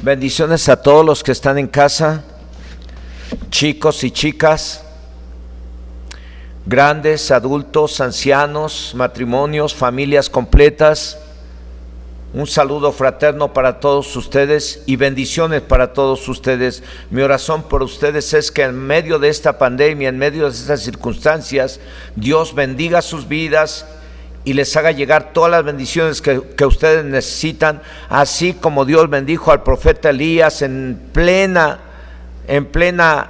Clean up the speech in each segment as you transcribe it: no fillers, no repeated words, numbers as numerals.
Bendiciones a todos los que están en casa, chicos y chicas, grandes, adultos, ancianos, matrimonios, familias completas. Un saludo fraterno para todos ustedes y bendiciones para todos ustedes. Mi oración por ustedes es que en medio de esta pandemia, en medio de estas circunstancias, Dios bendiga sus vidas y les haga llegar todas las bendiciones que ustedes necesitan, así como Dios bendijo al profeta Elías en plena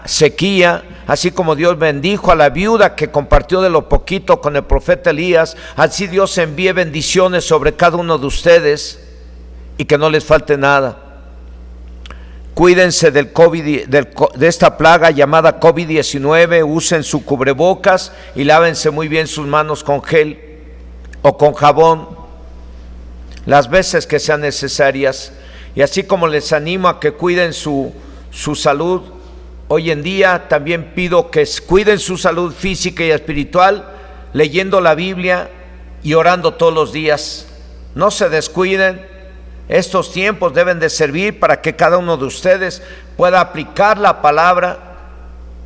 sequía, así como Dios bendijo a la viuda que compartió de lo poquito con el profeta Elías. Así Dios envíe bendiciones sobre cada uno de ustedes y que no les falte nada. Cuídense del COVID, de esta plaga llamada COVID-19, usen su cubrebocas y lávense muy bien sus manos con gel o con jabón las veces que sean necesarias. Y así como les animo a que cuiden su salud hoy en día, también pido que cuiden su salud física y espiritual leyendo la Biblia y orando todos los días. No se descuiden. Estos tiempos deben de servir para que cada uno de ustedes pueda aplicar la palabra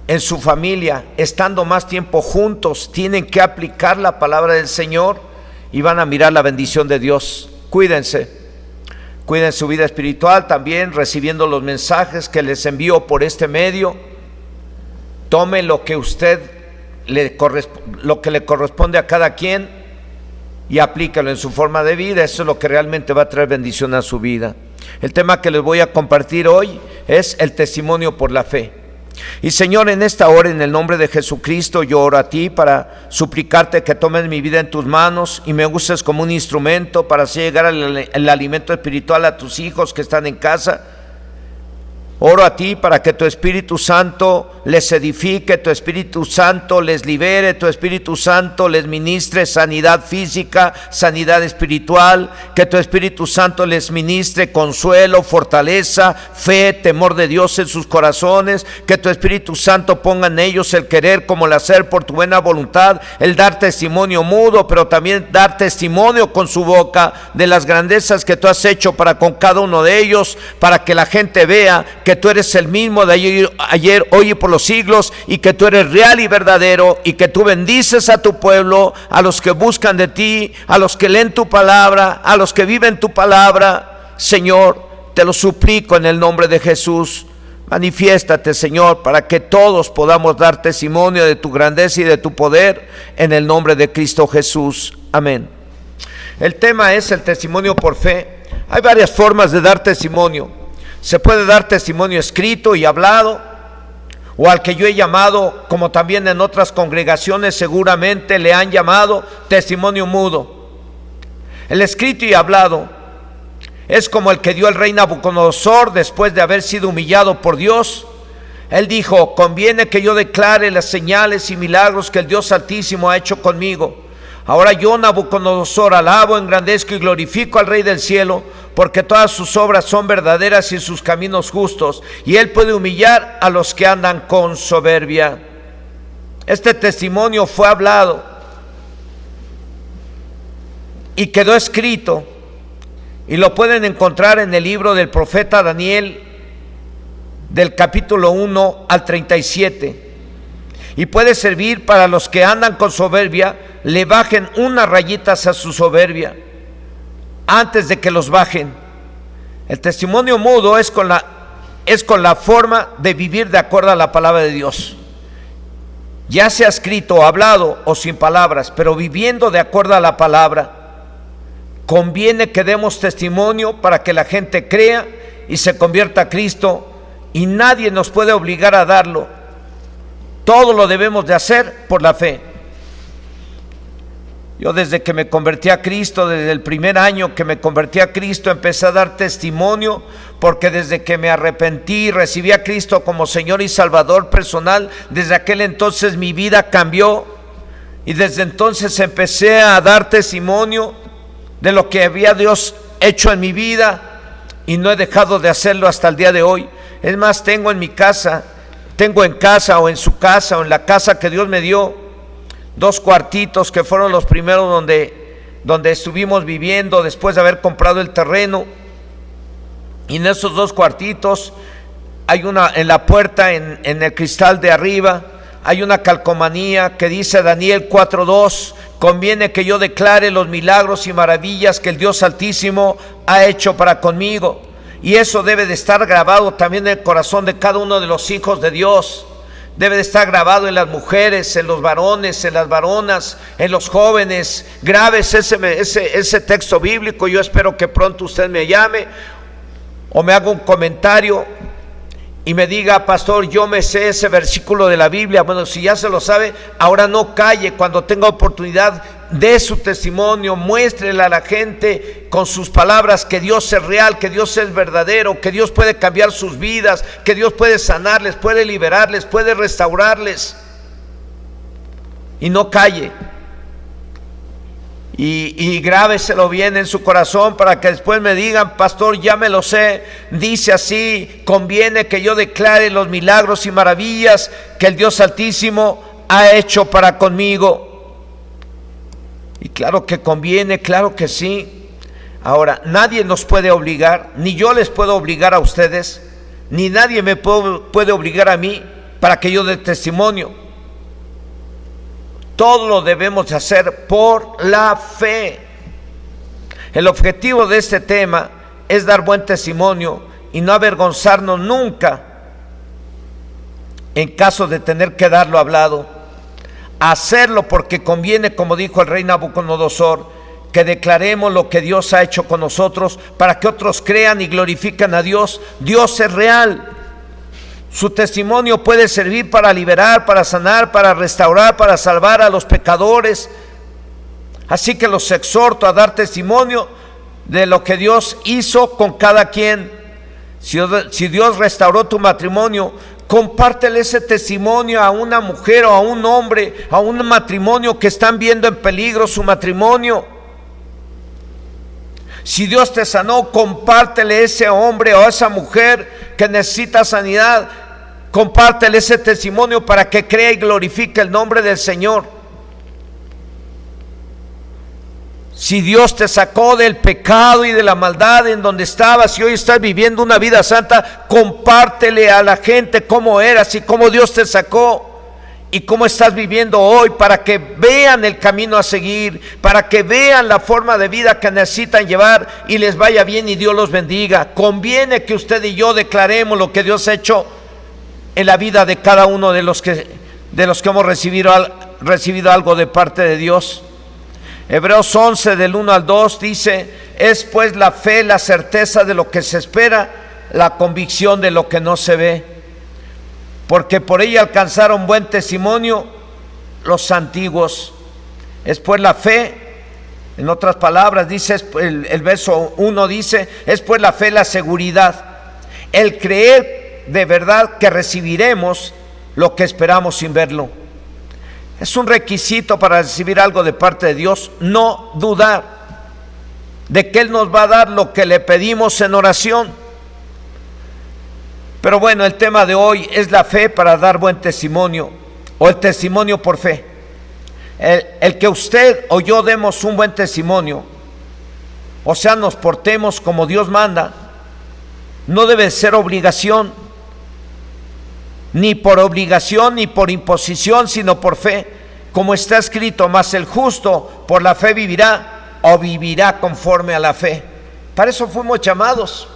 en su familia. Estando más tiempo juntos, tienen que aplicar la palabra del Señor y van a mirar la bendición de Dios. Cuídense. Cuiden su vida espiritual también, recibiendo los mensajes que les envío por este medio. Tome lo que le corresponde a cada quien y aplícalo en su forma de vida. Eso es lo que realmente va a traer bendición a su vida. El tema que les voy a compartir hoy es el testimonio por la fe. Y Señor, en esta hora, en el nombre de Jesucristo, yo oro a ti para suplicarte que tomes mi vida en tus manos y me uses como un instrumento para hacer llegar el alimento espiritual a tus hijos que están en casa. Oro a ti para que tu Espíritu Santo les edifique, tu Espíritu Santo les libere, tu Espíritu Santo les ministre sanidad física, sanidad espiritual, que tu Espíritu Santo les ministre consuelo, fortaleza, fe, temor de Dios en sus corazones, que tu Espíritu Santo ponga en ellos el querer como el hacer por tu buena voluntad, el dar testimonio mudo, pero también dar testimonio con su boca de las grandezas que tú has hecho para con cada uno de ellos, para que la gente vea que tú eres el mismo de ayer, hoy y por los siglos, y que tú eres real y verdadero, y que tú bendices a tu pueblo, a los que buscan de ti, a los que leen tu palabra, a los que viven tu palabra. Señor, te lo suplico en el nombre de Jesús. Manifiéstate, Señor, para que todos podamos dar testimonio de tu grandeza y de tu poder, en el nombre de Cristo Jesús. Amén. El tema es el testimonio por fe. Hay varias formas de dar testimonio. Se puede dar testimonio escrito y hablado, o al que yo he llamado, como también en otras congregaciones seguramente le han llamado, testimonio mudo. El escrito y hablado es como el que dio el rey Nabucodonosor después de haber sido humillado por Dios. Él dijo: conviene que yo declare las señales y milagros que el Dios Altísimo ha hecho conmigo. Ahora yo, Nabucodonosor, alabo, engrandezco y glorifico al Rey del cielo, porque todas sus obras son verdaderas y sus caminos justos, y él puede humillar a los que andan con soberbia. Este testimonio fue hablado y quedó escrito, y lo pueden encontrar en el libro del profeta Daniel, del capítulo 1 al 37. Y puede servir para los que andan con soberbia, le bajen unas rayitas a su soberbia antes de que los bajen. El testimonio mudo es con la forma de vivir de acuerdo a la palabra de Dios, ya sea escrito, hablado o sin palabras, pero viviendo de acuerdo a la palabra. Conviene que demos testimonio para que la gente crea y se convierta a Cristo, y nadie nos puede obligar a darlo. Todo lo debemos de hacer por la fe. Yo desde que me convertí a Cristo, desde el primer año que me convertí a Cristo, empecé a dar testimonio, porque desde que me arrepentí y recibí a Cristo como Señor y Salvador personal, desde aquel entonces mi vida cambió, y desde entonces empecé a dar testimonio de lo que había Dios hecho en mi vida, y no he dejado de hacerlo hasta el día de hoy. Es más, tengo en casa o en su casa o en la casa que Dios me dio, 2 cuartitos que fueron los primeros donde estuvimos viviendo después de haber comprado el terreno. Y en esos 2 cuartitos hay una, en la puerta, en el cristal de arriba, hay una calcomanía que dice Daniel 4:2: conviene que yo declare los milagros y maravillas que el Dios Altísimo ha hecho para conmigo. Y eso debe de estar grabado también en el corazón de cada uno de los hijos de Dios. Debe de estar grabado en las mujeres, en los varones, en las varonas, en los jóvenes. Grabes ese texto bíblico. Yo espero que pronto usted me llame o me haga un comentario y me diga: pastor, yo me sé ese versículo de la Biblia. Bueno, si ya se lo sabe, ahora no calle. Cuando tenga oportunidad, dé su testimonio, muéstrele a la gente con sus palabras que Dios es real, que Dios es verdadero, que Dios puede cambiar sus vidas, que Dios puede sanarles, puede liberarles, puede restaurarles. Y no calle. Y grábeselo bien en su corazón para que después me digan: pastor, ya me lo sé, dice así, conviene que yo declare los milagros y maravillas que el Dios Altísimo ha hecho para conmigo. Y claro que conviene, claro que sí. Ahora, nadie nos puede obligar, ni yo les puedo obligar a ustedes, ni nadie me puede obligar a mí para que yo dé testimonio. Todo lo debemos de hacer por la fe. El objetivo de este tema es dar buen testimonio y no avergonzarnos nunca en caso de tener que darlo hablado. Hacerlo porque conviene, como dijo el rey Nabucodonosor, que declaremos lo que Dios ha hecho con nosotros para que otros crean y glorifiquen a Dios. Dios es real. Su testimonio puede servir para liberar, para sanar, para restaurar, para salvar a los pecadores. Así que los exhorto a dar testimonio de lo que Dios hizo con cada quien. Si Dios restauró tu matrimonio, compártele ese testimonio a una mujer o a un hombre, a un matrimonio que están viendo en peligro su matrimonio. Si Dios te sanó, compártele a ese hombre o a esa mujer que necesita sanidad. Compártele ese testimonio para que crea y glorifique el nombre del Señor. Si Dios te sacó del pecado y de la maldad en donde estabas y hoy estás viviendo una vida santa, compártele a la gente cómo eras y cómo Dios te sacó y cómo estás viviendo hoy, para que vean el camino a seguir, para que vean la forma de vida que necesitan llevar y les vaya bien y Dios los bendiga. Conviene que usted y yo declaremos lo que Dios ha hecho en la vida de cada uno de los que hemos recibido algo de parte de Dios. Hebreos 11 del 1 al 2 dice: es pues la fe la certeza de lo que se espera, la convicción de lo que no se ve, porque por ella alcanzaron buen testimonio los antiguos. Es pues la fe, en otras palabras dice, el verso 1 dice: es pues la fe la seguridad, el creer de verdad que recibiremos lo que esperamos sin verlo. Es un requisito para recibir algo de parte de Dios, no dudar de que Él nos va a dar lo que le pedimos en oración. Pero bueno, el tema de hoy es la fe para dar buen testimonio, o el testimonio por fe. El que usted o yo demos un buen testimonio, o sea, nos portemos como Dios manda, no debe ser obligación, ni por obligación ni por imposición, sino por fe, como está escrito: mas el justo por la fe vivirá, o vivirá conforme a la fe. Para eso fuimos llamados.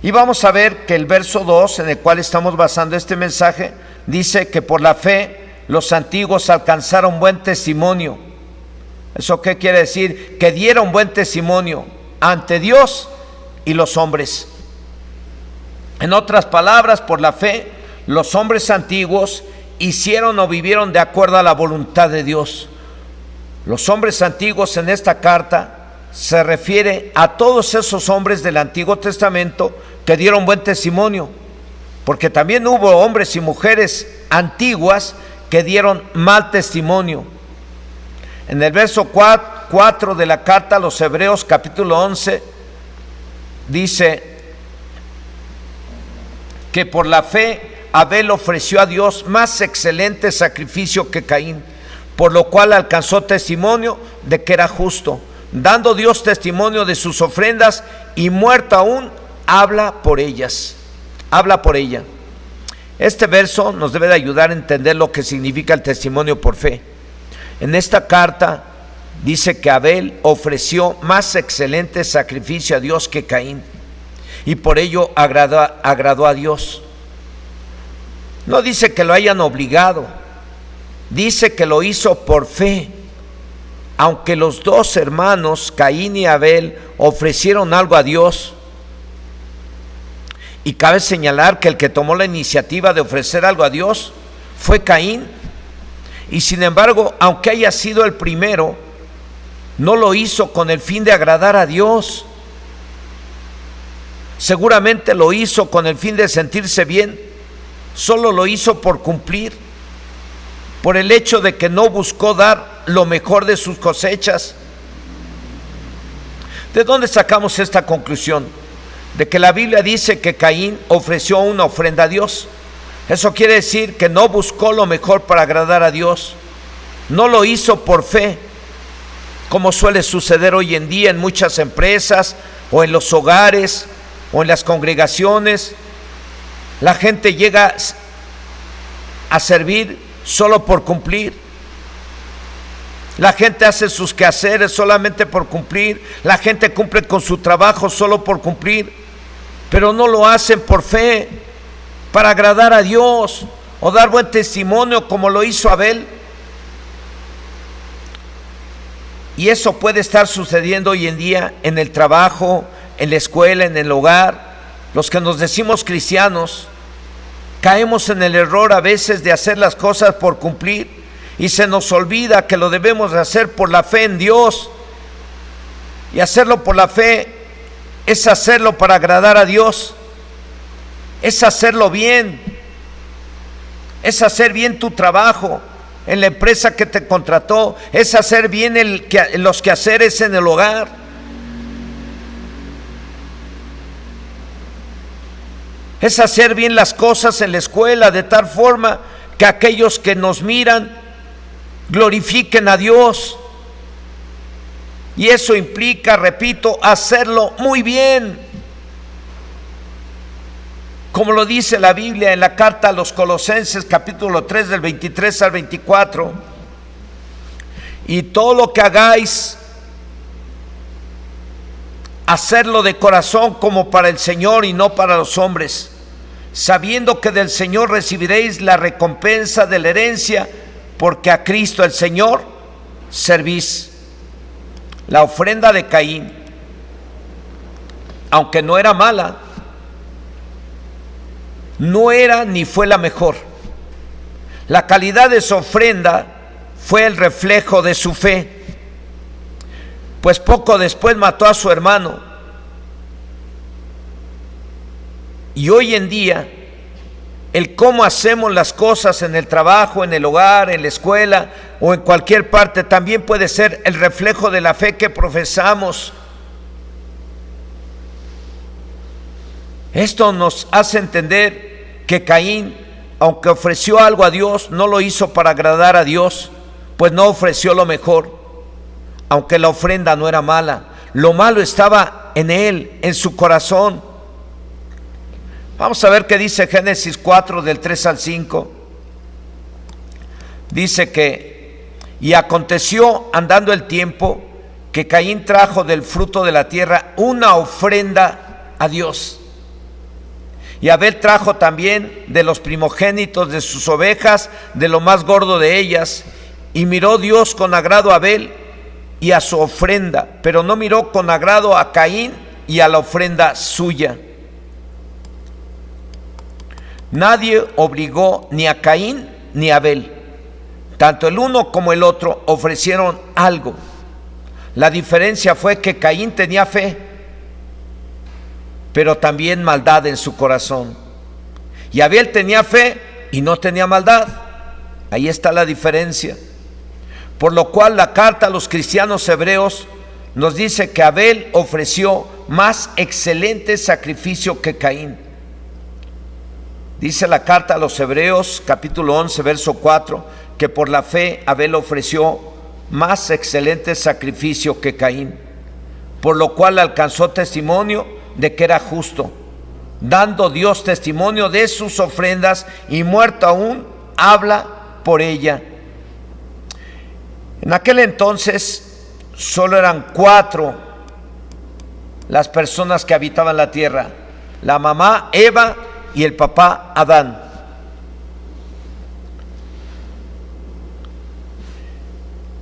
Y vamos a ver que el verso 2, en el cual estamos basando este mensaje, dice que por la fe los antiguos alcanzaron buen testimonio. ¿Eso qué quiere decir? Que dieron buen testimonio ante Dios y los hombres. En otras palabras, por la fe, los hombres antiguos hicieron o vivieron de acuerdo a la voluntad de Dios. Los hombres antiguos en esta carta se refiere a todos esos hombres del Antiguo Testamento que dieron buen testimonio, porque también hubo hombres y mujeres antiguas que dieron mal testimonio. En el verso 4 de la carta a los Hebreos, capítulo 11, dice que por la fe Abel ofreció a Dios más excelente sacrificio que Caín, por lo cual alcanzó testimonio de que era justo, dando Dios testimonio de sus ofrendas, y muerto aún, habla por ellas. Habla por ella. Este verso nos debe de ayudar a entender lo que significa el testimonio por fe. En esta carta dice que Abel ofreció más excelente sacrificio a Dios que Caín, y por ello agradó a Dios. No dice que lo hayan obligado, dice que lo hizo por fe. Aunque los dos hermanos, Caín y Abel, ofrecieron algo a Dios, y cabe señalar que el que tomó la iniciativa de ofrecer algo a Dios fue Caín, y sin embargo, aunque haya sido el primero, no lo hizo con el fin de agradar a Dios. Seguramente lo hizo con el fin de sentirse bien. Solo lo hizo por cumplir, por el hecho de que no buscó dar lo mejor de sus cosechas. ¿De dónde sacamos esta conclusión? De que la Biblia dice que Caín ofreció una ofrenda a Dios. Eso quiere decir que no buscó lo mejor para agradar a Dios. No lo hizo por fe, como suele suceder hoy en día en muchas empresas, o en los hogares, o en las congregaciones. La gente llega a servir solo por cumplir. La gente hace sus quehaceres solamente por cumplir. La gente cumple con su trabajo solo por cumplir, pero no lo hacen por fe, para agradar a Dios o dar buen testimonio como lo hizo Abel. Y eso puede estar sucediendo hoy en día en el trabajo, en la escuela, en el hogar. Los que nos decimos cristianos caemos en el error a veces de hacer las cosas por cumplir, y se nos olvida que lo debemos de hacer por la fe en Dios. Y hacerlo por la fe es hacerlo para agradar a Dios, es hacerlo bien, es hacer bien tu trabajo en la empresa que te contrató, es hacer bien los quehaceres en el hogar. Es hacer bien las cosas en la escuela, de tal forma que aquellos que nos miran glorifiquen a Dios. Y eso implica, repito, hacerlo muy bien. Como lo dice la Biblia en la carta a los Colosenses, capítulo 3, del 23 al 24. Y todo lo que hagáis, hacerlo de corazón como para el Señor y no para los hombres, sabiendo que del Señor recibiréis la recompensa de la herencia, porque a Cristo el Señor servís. La ofrenda de Caín, aunque no era mala, no era ni fue la mejor. La calidad de su ofrenda fue el reflejo de su fe, pues poco después mató a su hermano. Y hoy en día, el cómo hacemos las cosas en el trabajo, en el hogar, en la escuela o en cualquier parte, también puede ser el reflejo de la fe que profesamos. Esto nos hace entender que Caín, aunque ofreció algo a Dios, no lo hizo para agradar a Dios, pues no ofreció lo mejor. Aunque la ofrenda no era mala, lo malo estaba en él, en su corazón. Vamos a ver qué dice Génesis 4, del 3 al 5. Dice que: y aconteció andando el tiempo, que Caín trajo del fruto de la tierra una ofrenda a Dios. Y Abel trajo también de los primogénitos de sus ovejas, de lo más gordo de ellas. Y miró Dios con agrado a Abel y a su ofrenda, pero no miró con agrado a Caín y a la ofrenda suya. Nadie obligó ni a Caín ni a Abel. Tanto el uno como el otro ofrecieron algo. La diferencia fue que Caín tenía fe, pero también maldad en su corazón. Y Abel tenía fe y no tenía maldad. Ahí está la diferencia. Por lo cual la carta a los cristianos hebreos nos dice que Abel ofreció más excelente sacrificio que Caín. Dice la carta a los Hebreos, capítulo 11, verso 4, que por la fe Abel ofreció más excelente sacrificio que Caín. por lo cual alcanzó testimonio de que era justo, dando Dios testimonio de sus ofrendas, y muerto aún habla por ella. En aquel entonces solo eran 4 las personas que habitaban la tierra: la mamá Eva y el papá Adán.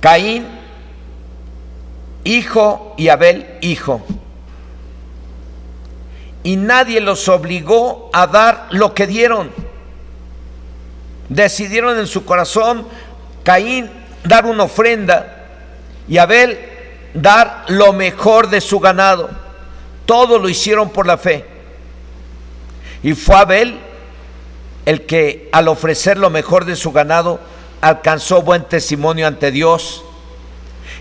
Caín, hijo, y Abel, hijo. Y nadie los obligó a dar lo que dieron. Decidieron en su corazón, Caín dar una ofrenda y Abel dar lo mejor de su ganado. Todo lo hicieron por la fe. Y fue Abel el que, al ofrecer lo mejor de su ganado, alcanzó buen testimonio ante Dios.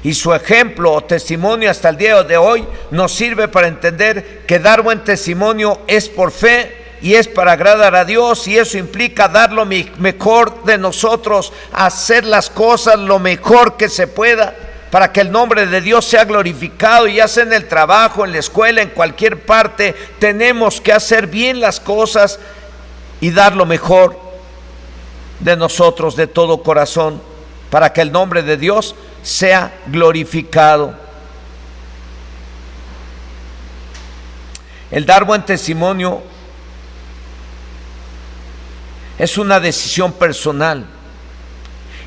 Y su ejemplo o testimonio hasta el día de hoy nos sirve para entender que dar buen testimonio es por fe y es para agradar a Dios, y eso implica dar lo mejor de nosotros, hacer las cosas lo mejor que se pueda para que el nombre de Dios sea glorificado. Y ya sea en el trabajo, en la escuela, en cualquier parte, tenemos que hacer bien las cosas y dar lo mejor de nosotros de todo corazón para que el nombre de Dios sea glorificado. El dar buen testimonio es una decisión personal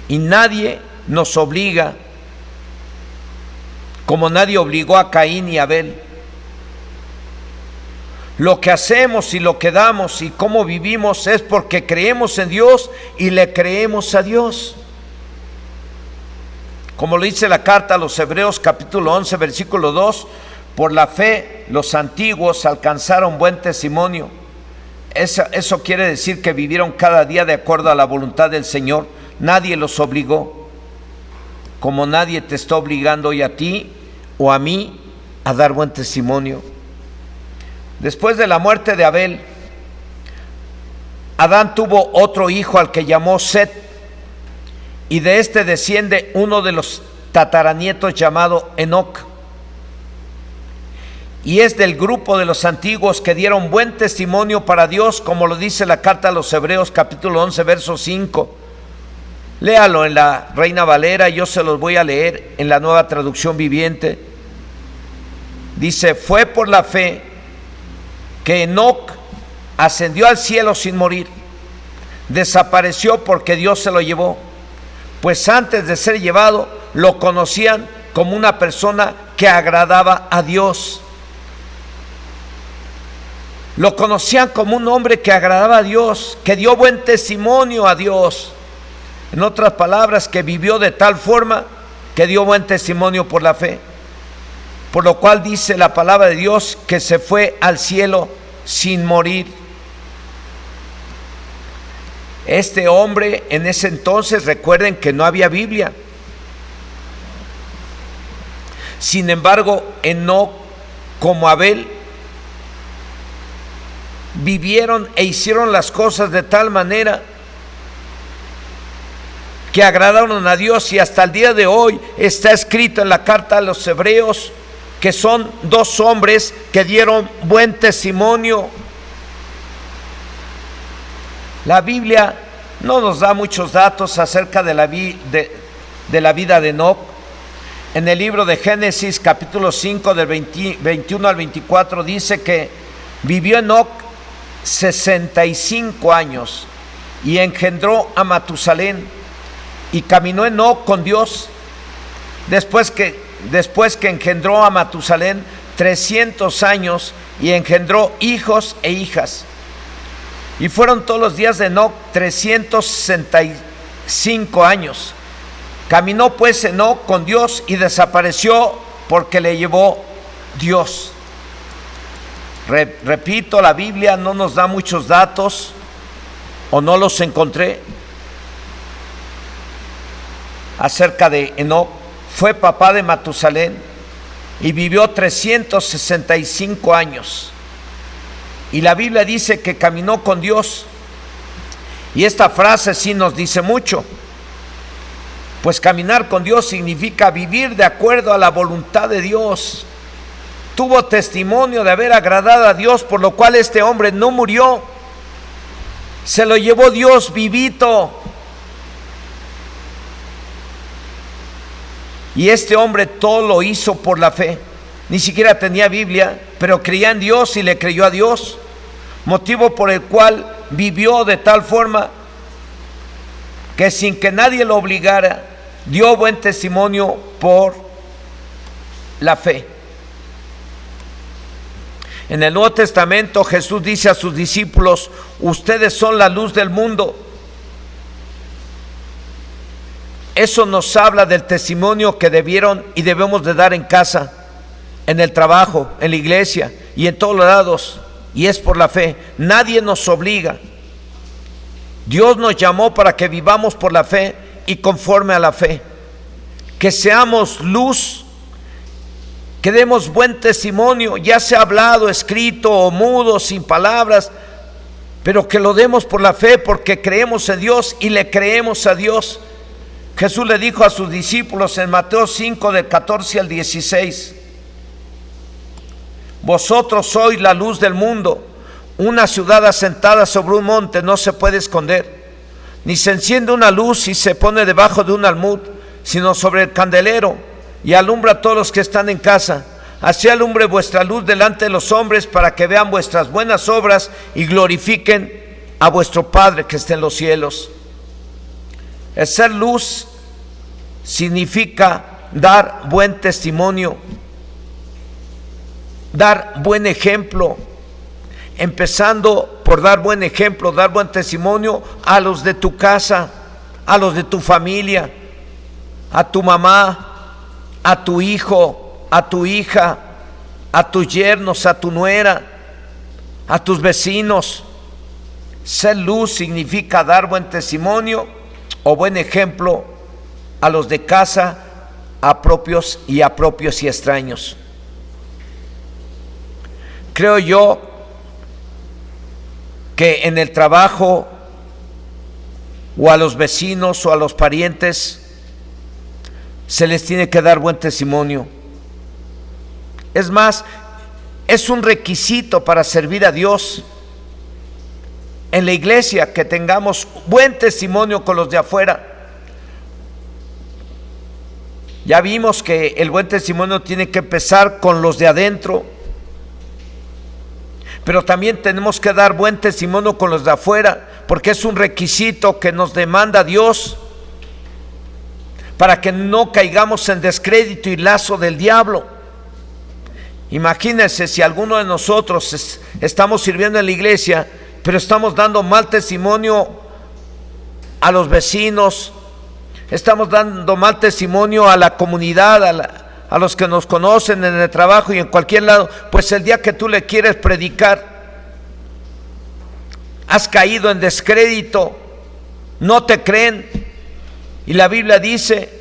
y nadie nos obliga, como nadie obligó a Caín y Abel. Lo que hacemos y lo que damos y cómo vivimos es porque creemos en Dios y le creemos a Dios. Como lo dice la carta a los Hebreos capítulo 11 versículo 2, por la fe los antiguos alcanzaron buen testimonio. Eso quiere decir que vivieron cada día de acuerdo a la voluntad del Señor. Nadie los obligó, como nadie te está obligando hoy a ti o a mí a dar buen testimonio. Después de la muerte de Abel, Adán tuvo otro hijo al que llamó Set, y de este desciende uno de los tataranietos llamado Enoc, y es del grupo de los antiguos que dieron buen testimonio para Dios, como lo dice la carta a los Hebreos capítulo 11 verso 5. Léalo en la Reina Valera, yo se los voy a leer en la Nueva Traducción Viviente. Dice: fue por la fe que Enoc ascendió al cielo sin morir, desapareció porque Dios se lo llevó, pues antes de ser llevado lo conocían como una persona que agradaba a Dios. Lo conocían como un hombre que agradaba a Dios, que dio buen testimonio a Dios. En otras palabras, que vivió de tal forma que dio buen testimonio por la fe. Por lo cual dice la palabra de Dios que se fue al cielo sin morir. Este hombre en ese entonces, recuerden que no había Biblia. Sin embargo, Enoc como Abel vivieron e hicieron las cosas de tal manera que agradaron a Dios, y hasta el día de hoy está escrito en la carta a los Hebreos que son 2 hombres que dieron buen testimonio. La Biblia no nos da muchos datos acerca de la vida de Enoc. En el libro de Génesis capítulo 5 del 21 al 24 dice que vivió Enoc 65 años y engendró a Matusalén, y caminó Enoc con Dios después que engendró a Matusalén 300 años y engendró hijos e hijas. Y fueron todos los días de Enoc 365 años. Caminó pues Enoc con Dios y desapareció porque le llevó Dios. Repito, la Biblia no nos da muchos datos, o no los encontré, acerca de Enoc. Fue papá de Matusalén y vivió 365 años. Y la Biblia dice que caminó con Dios. Y esta frase sí nos dice mucho, pues caminar con Dios significa vivir de acuerdo a la voluntad de Dios. tuvo testimonio de haber agradado a Dios, por lo cual este hombre no murió. Se lo llevó Dios vivito. Y este hombre todo lo hizo por la fe. Ni siquiera tenía Biblia, pero creía en Dios y le creyó a Dios. Motivo por el cual vivió de tal forma que sin que nadie lo obligara, dio buen testimonio por la fe. En el Nuevo Testamento Jesús dice a sus discípulos: ustedes son la luz del mundo. Eso nos habla del testimonio que debieron y debemos de dar en casa, en el trabajo, en la iglesia y en todos lados, y es por la fe. Nadie nos obliga. Dios nos llamó para que vivamos por la fe y conforme a la fe, que seamos luz, que demos buen testimonio, ya sea hablado, escrito o mudo, sin palabras, pero que lo demos por la fe, porque creemos en Dios y le creemos a Dios. Jesús le dijo a sus discípulos en Mateo 5, del 14 al 16: vosotros sois la luz del mundo. Una ciudad asentada sobre un monte no se puede esconder, ni se enciende una luz y se pone debajo de un almud, sino sobre el candelero, y alumbra a todos los que están en casa. Así alumbre vuestra luz delante de los hombres, para que vean vuestras buenas obras y glorifiquen a vuestro Padre que está en los cielos. El ser luz significa dar buen testimonio, dar buen ejemplo, empezando por dar buen ejemplo, dar buen testimonio a los de tu casa, a los de tu familia, a tu mamá, a tu hijo, a tu hija, a tus yernos, a tu nuera, a tus vecinos. Ser luz significa dar buen testimonio o buen ejemplo a los de casa, a propios y extraños. Creo yo que en el trabajo, o a los vecinos o a los parientes, se les tiene que dar buen testimonio. Es más, es un requisito para servir a Dios en la iglesia, que tengamos buen testimonio con los de afuera. Ya vimos que el buen testimonio tiene que empezar con los de adentro, pero también tenemos que dar buen testimonio con los de afuera, porque es un requisito que nos demanda Dios, para que no caigamos en descrédito y lazo del diablo. Imagínense si alguno de nosotros estamos sirviendo en la iglesia, pero estamos dando mal testimonio a los vecinos, estamos dando mal testimonio a la comunidad, a los que nos conocen en el trabajo y en cualquier lado. Pues el día que tú le quieres predicar, has caído en descrédito, no te creen. Y la Biblia dice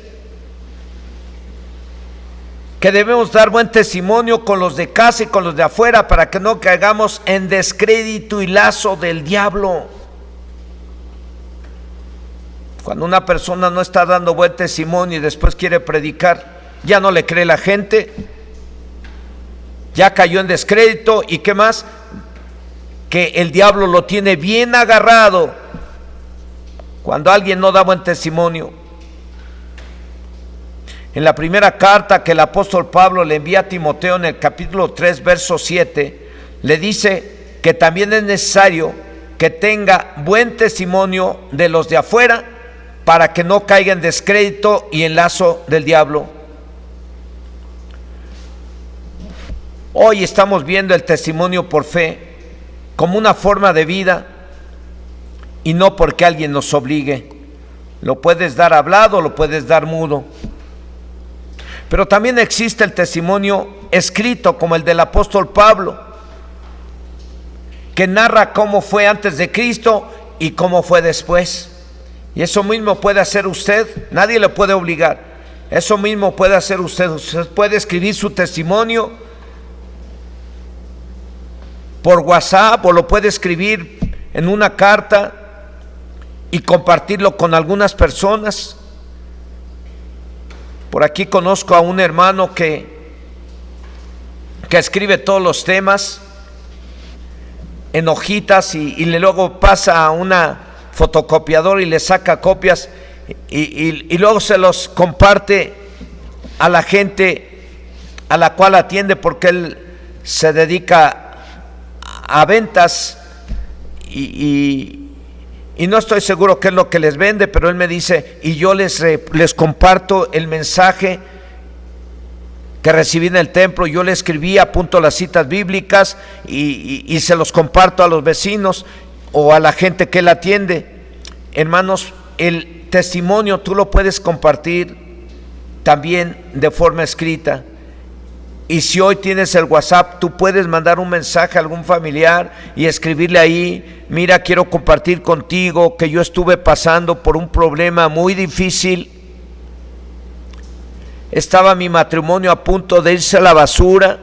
que debemos dar buen testimonio con los de casa y con los de afuera, para que no caigamos en descrédito y lazo del diablo. Cuando una persona no está dando buen testimonio y después quiere predicar, ya no le cree la gente, ya cayó en descrédito. ¿Y qué más? Que el diablo lo tiene bien agarrado cuando alguien no da buen testimonio. En la primera carta que el apóstol Pablo le envía a Timoteo, en el capítulo 3, verso 7, le dice que también es necesario que tenga buen testimonio de los de afuera, para que no caiga en descrédito y en lazo del diablo. Hoy estamos viendo el testimonio por fe como una forma de vida y no porque alguien nos obligue. Lo puedes dar hablado, lo puedes dar mudo. Pero también existe el testimonio escrito, como el del apóstol Pablo, que narra cómo fue antes de Cristo y cómo fue después. Y eso mismo puede hacer usted, nadie le puede obligar. Eso mismo puede hacer usted. Usted puede escribir su testimonio por WhatsApp, o lo puede escribir en una carta y compartirlo con algunas personas. Por aquí conozco a un hermano que que escribe todos los temas en hojitas y luego pasa a una fotocopiadora y le saca copias y luego se los comparte a la gente a la cual atiende, porque él se dedica a ventas y no estoy seguro qué es lo que les vende, pero él me dice, y yo les comparto el mensaje que recibí en el templo. Yo le escribí, apunto las citas bíblicas y se los comparto a los vecinos o a la gente que él atiende. Hermanos, el testimonio tú lo puedes compartir también de forma escrita. Y si hoy tienes el WhatsApp, tú puedes mandar un mensaje a algún familiar y escribirle ahí: mira, quiero compartir contigo que yo estuve pasando por un problema muy difícil. Estaba mi matrimonio a punto de irse a la basura,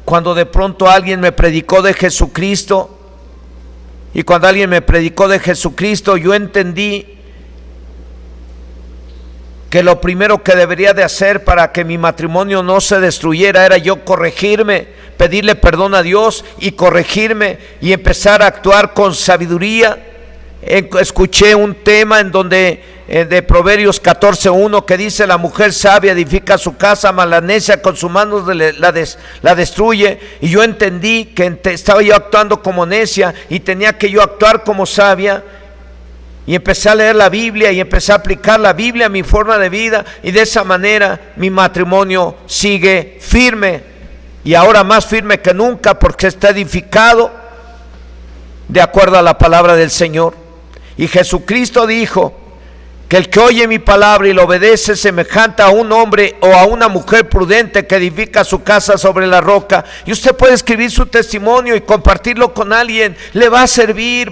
cuando de pronto alguien me predicó de Jesucristo. Y cuando alguien me predicó de Jesucristo, yo entendí que lo primero que debería de hacer para que mi matrimonio no se destruyera era yo corregirme, pedirle perdón a Dios y corregirme y empezar a actuar con sabiduría. Escuché un tema en donde de Proverbios 14:1 que dice: la mujer sabia edifica su casa, mas la necia con sus manos la destruye. Y yo entendí que estaba yo actuando como necia y tenía que yo actuar como sabia. Y empecé a leer la Biblia y empecé a aplicar la Biblia a mi forma de vida, y de esa manera mi matrimonio sigue firme, y ahora más firme que nunca, porque está edificado de acuerdo a la palabra del Señor. Y Jesucristo dijo que el que oye mi palabra y lo obedece es semejante a un hombre o a una mujer prudente que edifica su casa sobre la roca. Y usted puede escribir su testimonio y compartirlo con alguien. Le va a servir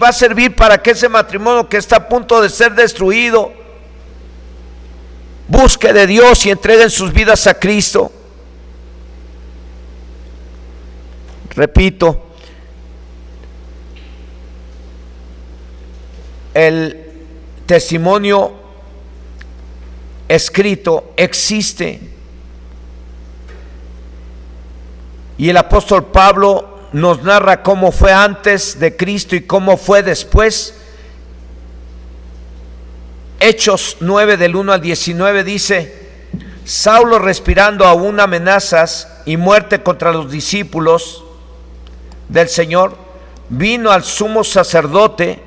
para que ese matrimonio que está a punto de ser destruido busque de Dios y entreguen sus vidas a Cristo. Repito, el testimonio escrito existe, y el apóstol Pablo nos narra cómo fue antes de Cristo y cómo fue después. Hechos 9 del 1 al 19 dice: Saulo, respirando aún amenazas y muerte contra los discípulos del Señor, vino al sumo sacerdote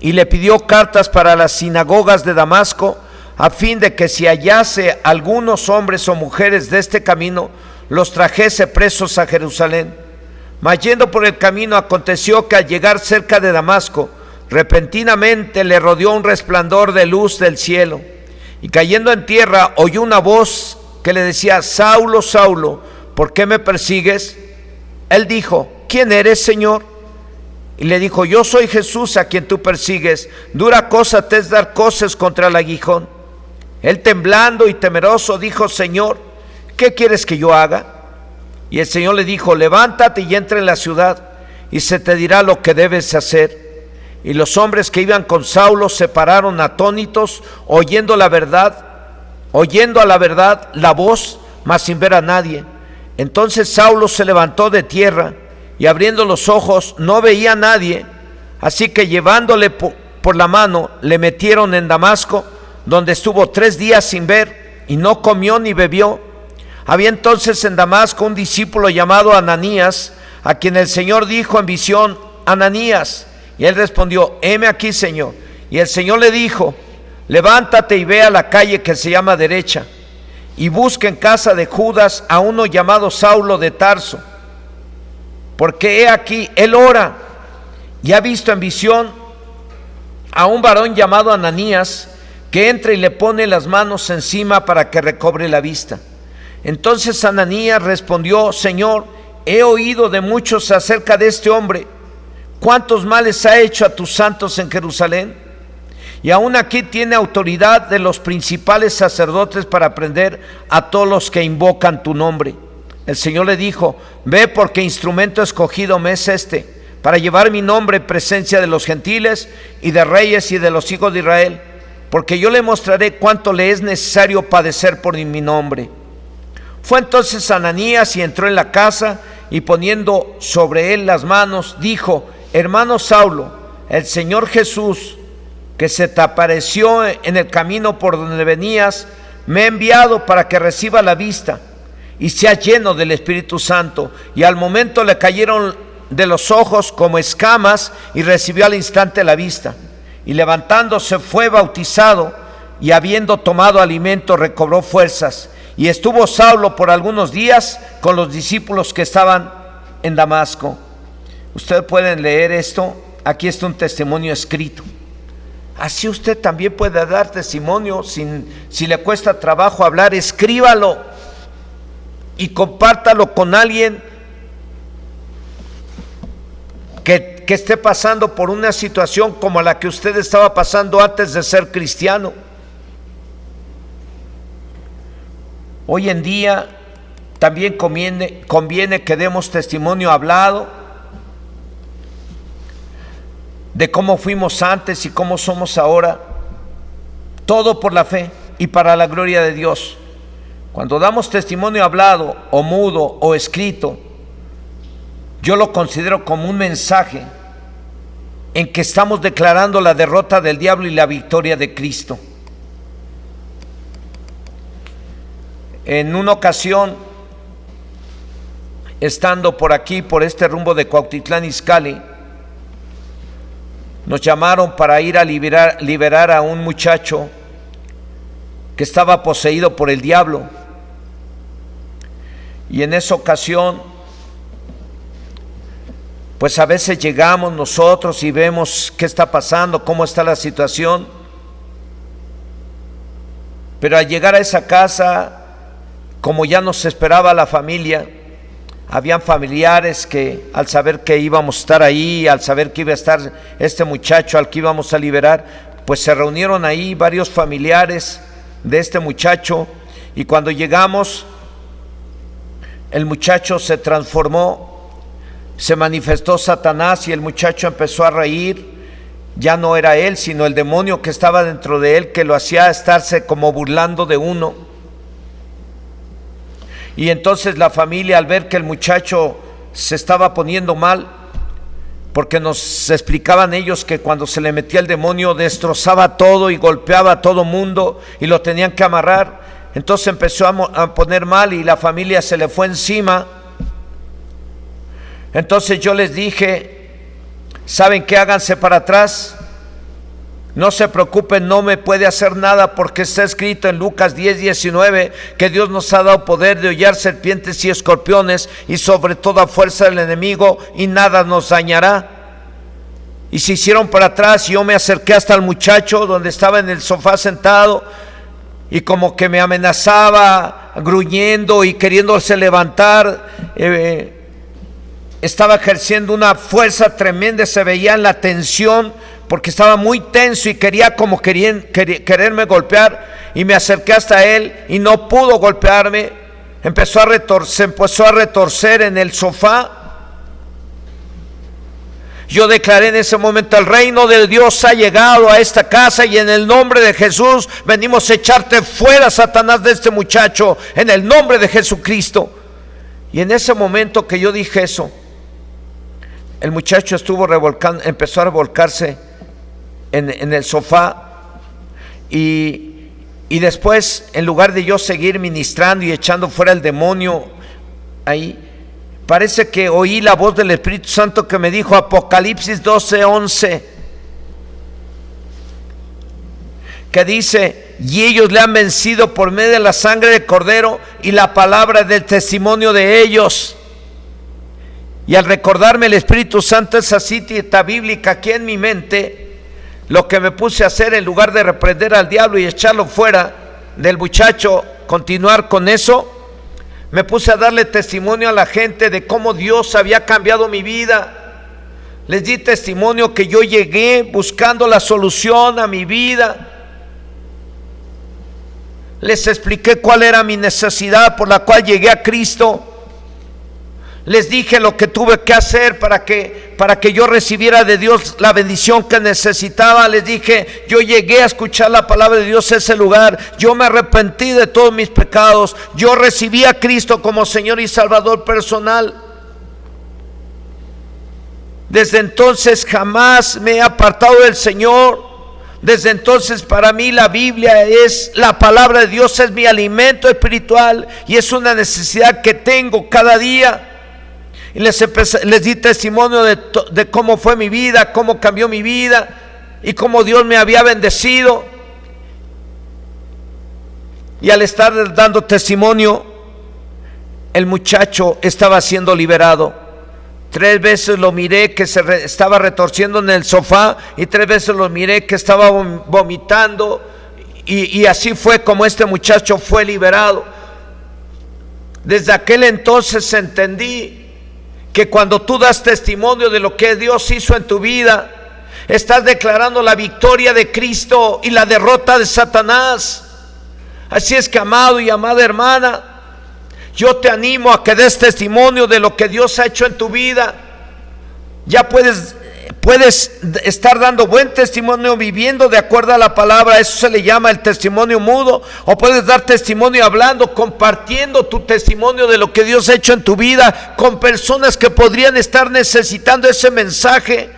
y le pidió cartas para las sinagogas de Damasco, a fin de que si hallase algunos hombres o mujeres de este camino, los trajese presos a Jerusalén. Mas yendo por el camino, aconteció que al llegar cerca de Damasco, repentinamente le rodeó un resplandor de luz del cielo, y cayendo en tierra oyó una voz que le decía: Saulo, Saulo, ¿por qué me persigues? Él dijo: ¿quién eres, Señor? Y le dijo: yo soy Jesús a quien tú persigues. Dura cosa te es dar coces contra el aguijón. Él, temblando y temeroso, dijo: Señor, ¿qué quieres que yo haga? Y el Señor le dijo: levántate y entra en la ciudad, y se te dirá lo que debes hacer. Y los hombres que iban con Saulo se pararon atónitos, oyendo a la verdad la voz, mas sin ver a nadie. Entonces Saulo se levantó de tierra, y abriendo los ojos no veía a nadie. Así que llevándole por la mano, le metieron en Damasco, donde estuvo 3 días sin ver, y no comió ni bebió. Había entonces en Damasco un discípulo llamado Ananías, a quien el Señor dijo en visión: Ananías. Y él respondió: heme aquí, Señor. Y el Señor le dijo: levántate y ve a la calle que se llama Derecha, y busca en casa de Judas a uno llamado Saulo de Tarso, porque he aquí, él ora, y ha visto en visión a un varón llamado Ananías, que entra y le pone las manos encima para que recobre la vista. Entonces Ananías respondió: Señor, he oído de muchos acerca de este hombre, cuántos males ha hecho a tus santos en Jerusalén, y aún aquí tiene autoridad de los principales sacerdotes para prender a todos los que invocan tu nombre. El Señor le dijo: ve, porque instrumento escogido me es este, para llevar mi nombre en presencia de los gentiles y de reyes y de los hijos de Israel, porque yo le mostraré cuánto le es necesario padecer por mi nombre. Fue entonces Ananías y entró en la casa, y poniendo sobre él las manos, dijo: hermano Saulo, el Señor Jesús, que se te apareció en el camino por donde venías, me ha enviado para que reciba la vista y sea lleno del Espíritu Santo. Y al momento le cayeron de los ojos como escamas y recibió al instante la vista. Y levantándose fue bautizado, y habiendo tomado alimento recobró fuerzas. Y estuvo Saulo por algunos días con los discípulos que estaban en Damasco. Ustedes pueden leer esto, aquí está un testimonio escrito. Así usted también puede dar testimonio, si le cuesta trabajo hablar, escríbalo y compártalo con alguien que esté pasando por una situación como la que usted estaba pasando antes de ser cristiano. Hoy en día también conviene que demos testimonio hablado de cómo fuimos antes y cómo somos ahora, todo por la fe y para la gloria de Dios. Cuando damos testimonio hablado o mudo o escrito, yo lo considero como un mensaje en que estamos declarando la derrota del diablo y la victoria de Cristo. En una ocasión, estando por aquí, por este rumbo de Cuautitlán Izcalli, nos llamaron para ir a liberar a un muchacho que estaba poseído por el diablo. Y en esa ocasión, pues a veces llegamos nosotros y vemos qué está pasando, cómo está la situación. Pero al llegar a esa casa, como ya nos esperaba la familia, habían familiares que al saber que íbamos a estar ahí, al saber que iba a estar este muchacho al que íbamos a liberar, pues se reunieron ahí varios familiares de este muchacho. Y cuando llegamos, el muchacho se transformó, se manifestó Satanás y el muchacho empezó a reír. Ya no era él, sino el demonio que estaba dentro de él, que lo hacía estarse como burlando de uno. Y entonces la familia, al ver que el muchacho se estaba poniendo mal, porque nos explicaban ellos que cuando se le metía el demonio destrozaba todo y golpeaba a todo mundo y lo tenían que amarrar, entonces empezó a poner mal y la familia se le fue encima. Entonces yo les dije: ¿saben qué? Háganse para atrás, no se preocupen, no me puede hacer nada, porque está escrito en Lucas 10:19 que Dios nos ha dado poder de hollar serpientes y escorpiones y sobre toda fuerza del enemigo, y nada nos dañará. Y se hicieron para atrás y yo me acerqué hasta el muchacho donde estaba en el sofá sentado, y como que me amenazaba, gruñendo y queriéndose levantar. Estaba ejerciendo una fuerza tremenda, se veía en la tensión, porque estaba muy tenso y quería como quererme golpear, y me acerqué hasta él y no pudo golpearme. Se empezó a retorcer en el sofá. Yo declaré en ese momento: el reino de Dios ha llegado a esta casa, y en el nombre de Jesús venimos a echarte fuera, Satanás, de este muchacho, en el nombre de Jesucristo. Y en ese momento que yo dije eso, el muchacho empezó a revolcarse en el sofá, y después, en lugar de yo seguir ministrando y echando fuera el demonio ahí, parece que oí la voz del Espíritu Santo que me dijo, Apocalipsis 12:11, que dice: y ellos le han vencido por medio de la sangre del Cordero y la palabra del testimonio de ellos. Y al recordarme el Espíritu Santo esa cita bíblica aquí en mi mente, lo que me puse a hacer, en lugar de reprender al diablo y echarlo fuera del muchacho, continuar con eso, me puse a darle testimonio a la gente de cómo Dios había cambiado mi vida. Les di testimonio que yo llegué buscando la solución a mi vida. Les expliqué cuál era mi necesidad por la cual llegué a Cristo. Les dije lo que tuve que hacer para que yo recibiera de Dios la bendición que necesitaba. Les dije: yo llegué a escuchar la palabra de Dios en ese lugar. Yo me arrepentí de todos mis pecados. Yo recibí a Cristo como Señor y Salvador personal. Desde entonces jamás me he apartado del Señor. Desde entonces para mí la Biblia es la palabra de Dios, es mi alimento espiritual y es una necesidad que tengo cada día. Y les di testimonio de cómo fue mi vida, cómo cambió mi vida y cómo Dios me había bendecido. Y al estar dando testimonio, el muchacho estaba siendo liberado. 3 veces lo miré que estaba retorciendo en el sofá y 3 veces lo miré que estaba vomitando y así fue como este muchacho fue liberado. Desde aquel entonces entendí que cuando tú das testimonio de lo que Dios hizo en tu vida, estás declarando la victoria de Cristo y la derrota de Satanás. Así es que, amado y amada hermana, yo te animo a que des testimonio de lo que Dios ha hecho en tu vida. Ya puedes estar dando buen testimonio viviendo de acuerdo a la palabra. Eso se le llama el testimonio mudo. O puedes dar testimonio hablando, compartiendo tu testimonio de lo que Dios ha hecho en tu vida con personas que podrían estar necesitando ese mensaje,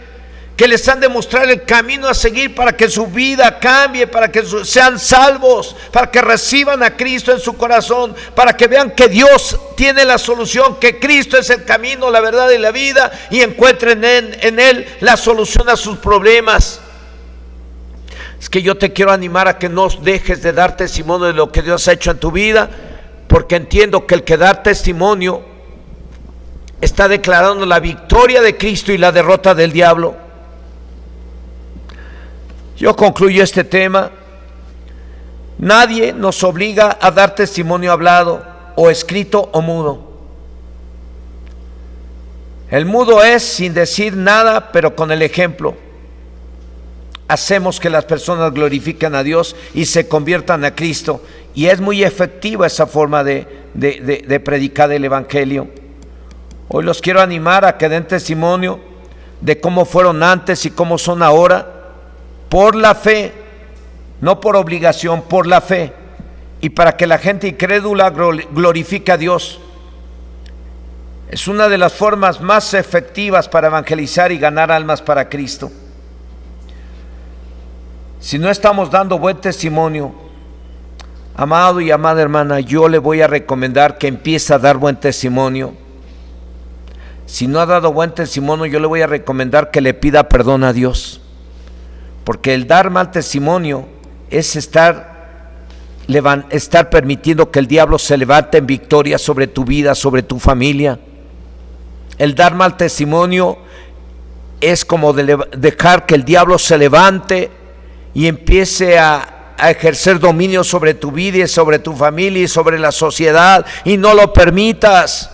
que les han de mostrar el camino a seguir para que su vida cambie, para que sean salvos, para que reciban a Cristo en su corazón, para que vean que Dios tiene la solución, que Cristo es el camino, la verdad y la vida, y encuentren en Él la solución a sus problemas. Es que yo te quiero animar a que no dejes de dar testimonio de lo que Dios ha hecho en tu vida, porque entiendo que el que da testimonio está declarando la victoria de Cristo y la derrota del diablo. Yo concluyo este tema. Nadie nos obliga a dar testimonio hablado o escrito o mudo. El mudo es sin decir nada, pero con el ejemplo. Hacemos que las personas glorifiquen a Dios y se conviertan a Cristo. Y es muy efectiva esa forma de predicar el Evangelio. Hoy los quiero animar a que den testimonio de cómo fueron antes y cómo son ahora. Por la fe, no por obligación, por la fe, y para que la gente incrédula glorifique a Dios. Es una de las formas más efectivas para evangelizar y ganar almas para Cristo. Si no estamos dando buen testimonio, amado y amada hermana, yo le voy a recomendar que empiece a dar buen testimonio. Si no ha dado buen testimonio, yo le voy a recomendar que le pida perdón a Dios. Porque el dar mal testimonio es estar permitiendo que el diablo se levante en victoria sobre tu vida, sobre tu familia. El dar mal testimonio es como dejar que el diablo se levante y empiece a ejercer dominio sobre tu vida y sobre tu familia y sobre la sociedad, y no lo permitas.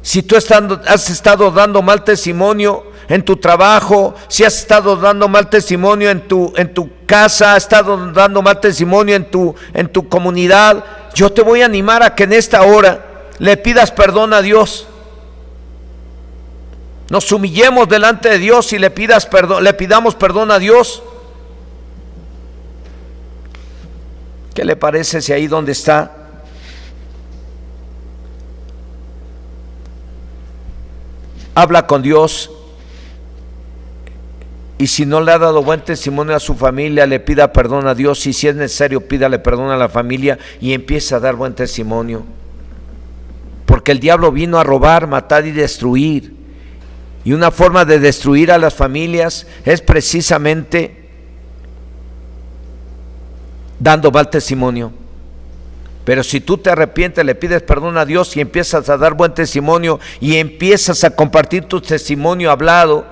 Si tú has estado dando mal testimonio en tu trabajo, si has estado dando mal testimonio en tu casa, has estado dando mal testimonio en tu comunidad, yo te voy a animar a que en esta hora le pidas perdón a Dios. Nos humillemos delante de Dios y le pidamos perdón a Dios. ¿Qué le parece si ahí donde está habla con Dios? Y si no le ha dado buen testimonio a su familia, le pida perdón a Dios, y si es necesario, pídale perdón a la familia y empieza a dar buen testimonio. Porque el diablo vino a robar, matar y destruir. Y una forma de destruir a las familias es precisamente dando mal testimonio. Pero si tú te arrepientes, le pides perdón a Dios y empiezas a dar buen testimonio y empiezas a compartir tu testimonio hablado,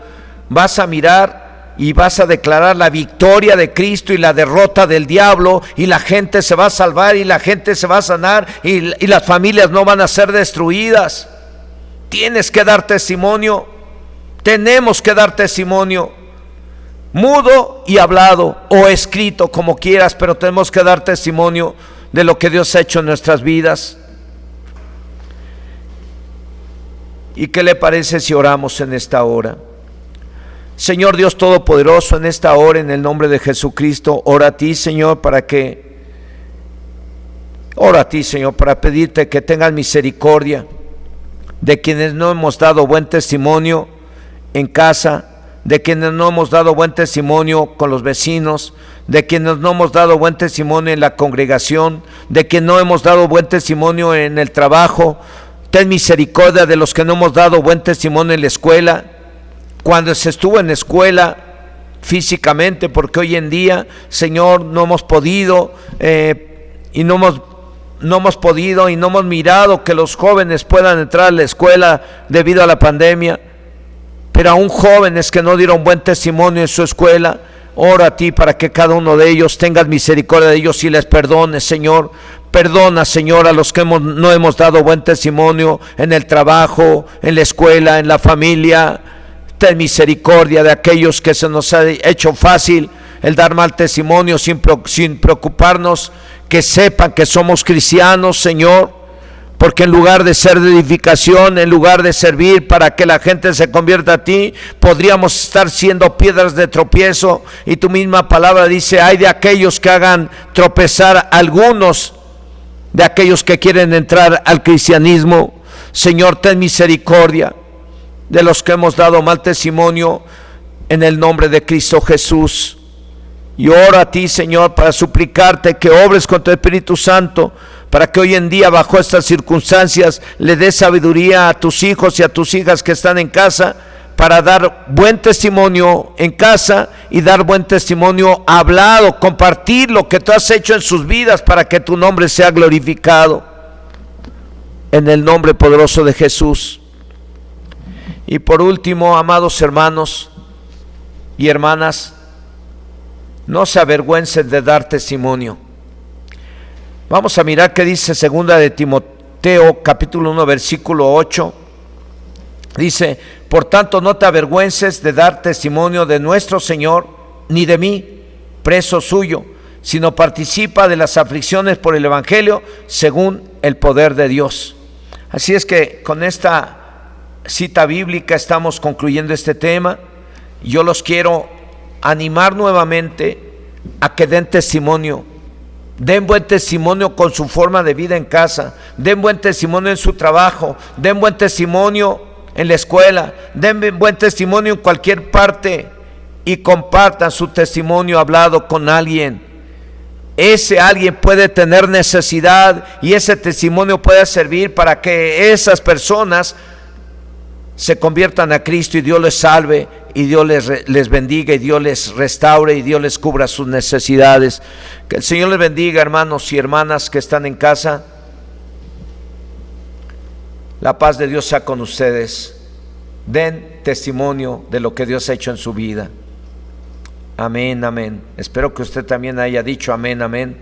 vas a mirar y vas a declarar la victoria de Cristo y la derrota del diablo, y la gente se va a salvar y la gente se va a sanar y las familias no van a ser destruidas. Tienes que dar testimonio, tenemos que dar testimonio, mudo y hablado o escrito, como quieras, pero tenemos que dar testimonio de lo que Dios ha hecho en nuestras vidas. ¿Y qué le parece si oramos en esta hora? Señor Dios Todopoderoso, en esta hora, en el nombre de Jesucristo, oro a ti, Señor, para pedirte que tengas misericordia de quienes no hemos dado buen testimonio en casa, de quienes no hemos dado buen testimonio con los vecinos, de quienes no hemos dado buen testimonio en la congregación, de quienes no hemos dado buen testimonio en el trabajo. Ten misericordia de los que no hemos dado buen testimonio en la escuela, cuando se estuvo en la escuela físicamente, porque hoy en día, Señor, no hemos podido y no hemos mirado que los jóvenes puedan entrar a la escuela debido a la pandemia. Pero aún jóvenes que no dieron buen testimonio en su escuela, oro a ti para que cada uno de ellos tengas misericordia de ellos y les perdones, Señor. Perdona, Señor, a los que no hemos dado buen testimonio en el trabajo, en la escuela, en la familia. Ten misericordia de aquellos que se nos ha hecho fácil el dar mal testimonio sin preocuparnos, que sepan que somos cristianos, Señor. Porque en lugar de ser de edificación, en lugar de servir para que la gente se convierta a ti, podríamos estar siendo piedras de tropiezo. Y tu misma palabra dice: hay de aquellos que hagan tropezar a algunos, de aquellos que quieren entrar al cristianismo. Señor, ten misericordia de los que hemos dado mal testimonio en el nombre de Cristo Jesús. Y oro a ti, Señor, para suplicarte que obres con tu Espíritu Santo, para que hoy en día, bajo estas circunstancias, le des sabiduría a tus hijos y a tus hijas que están en casa, para dar buen testimonio en casa y dar buen testimonio hablado, compartir lo que tú has hecho en sus vidas para que tu nombre sea glorificado. En el nombre poderoso de Jesús. Y por último, amados hermanos y hermanas, no se avergüencen de dar testimonio. Vamos a mirar qué dice segunda de Timoteo capítulo 1 versículo 8. Dice: por tanto, no te avergüences de dar testimonio de nuestro Señor, ni de mí, preso suyo, sino participa de las aflicciones por el Evangelio según el poder de Dios. Así es que con esta cita bíblica estamos concluyendo este tema. Yo los quiero animar nuevamente a que den testimonio. Den buen testimonio con su forma de vida en casa, den buen testimonio en su trabajo, den buen testimonio en la escuela, den buen testimonio en cualquier parte y compartan su testimonio hablado con alguien. Ese alguien puede tener necesidad y ese testimonio puede servir para que esas personas se conviertan a Cristo y Dios les salve y Dios les bendiga y Dios les restaure y Dios les cubra sus necesidades. Que el Señor les bendiga, hermanos y hermanas que están en casa. La paz de Dios sea con ustedes. Den testimonio de lo que Dios ha hecho en su vida. Amén, amén. Espero que usted también haya dicho amén, amén.